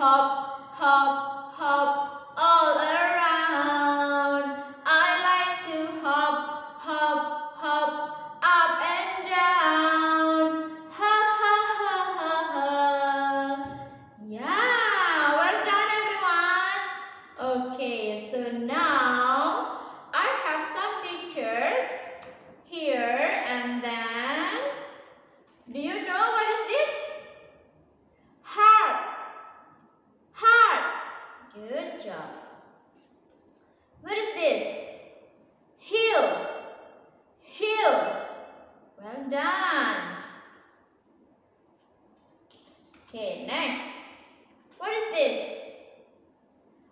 hop, hop, hop all around. I like to hop, hop, hop up and down. Ha ha ha ha ha. Yeah, well done everyone. Okay, so now I have some pictures here, and then do you know what is this? Heart. Heart. Good job. What is this? Hill. Hill. Well done. Okay, next. What is this?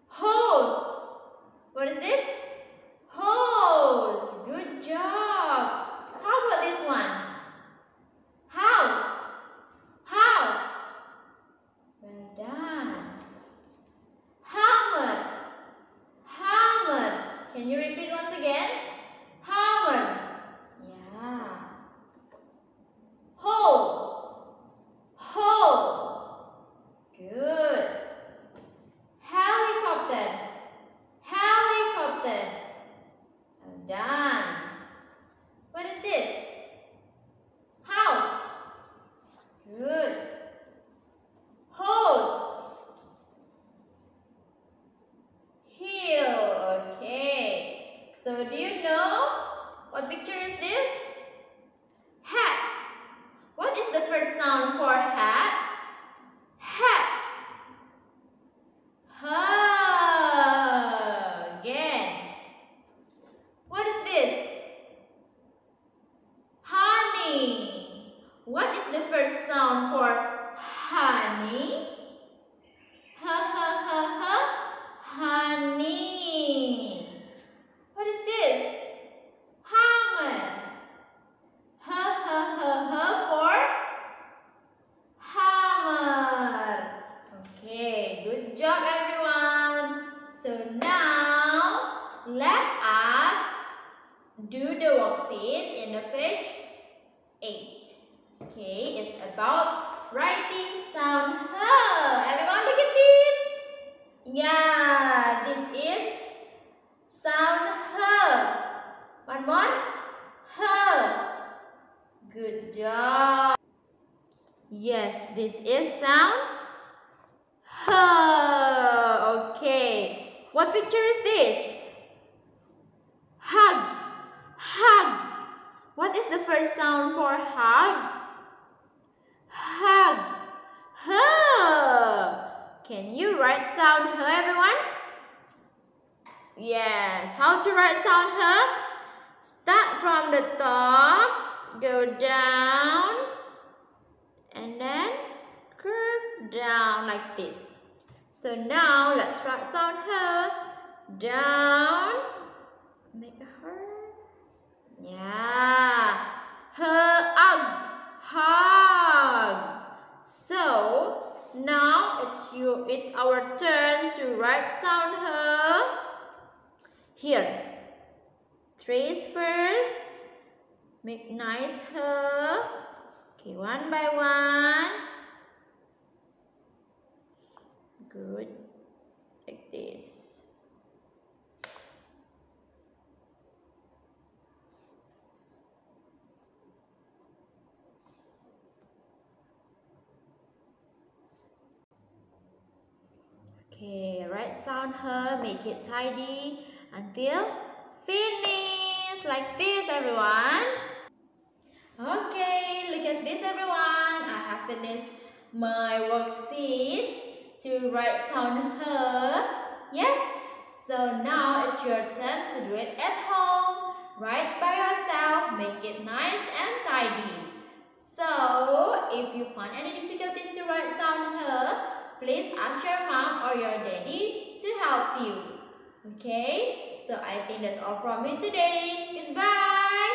Hose. What is this? Hose. Good job. How about this one? House. House. Well done. Helmet. Helmet. Can you repeat once again? Helmet. Yeah. Hole. Hole. Good. Helicopter. Helicopter. Well done. What is this? House. Good. Hose. Hill. Okay. So do you know what picture is this? Hat. What is the first sound for hat? Hat. Ha. Again. What is this? Honey. What is the first sound for honey? Ha ha ha ha. Honey. What is this? Hammer. Ha ha ha ha for hammer. Okay, good job everyone. So now let us do the worksheet in the page 8. Okay, it's about writing sound H. Everyone look at this. Yeah, this is sound H. One more. H. Good job. Yes, this is sound H. Okay. What picture is this? Hug. Hug. What is the first sound for hug? Hug. H. Can you write sound H, everyone? Yes. How to write sound H? Start from the top, go down, and then curve down like this. So now let's write sound H. Down, make a heart. Yeah. Hug. Hug. So now it's our turn to write sound H. Here. Trace first. Make nice H. Okay, one by one. Good. Like this. Okay, write sound H, make it tidy until finish. Like this, everyone. Okay, look at this, everyone. I have finished my worksheet to write sound H. Yes? So now it's your turn to do it at home. Write by yourself, make it nice and tidy. So, if you find any difficulties to write sound H, please ask your mom or your daddy to help you. Okay? So I think that's all from me today. Goodbye!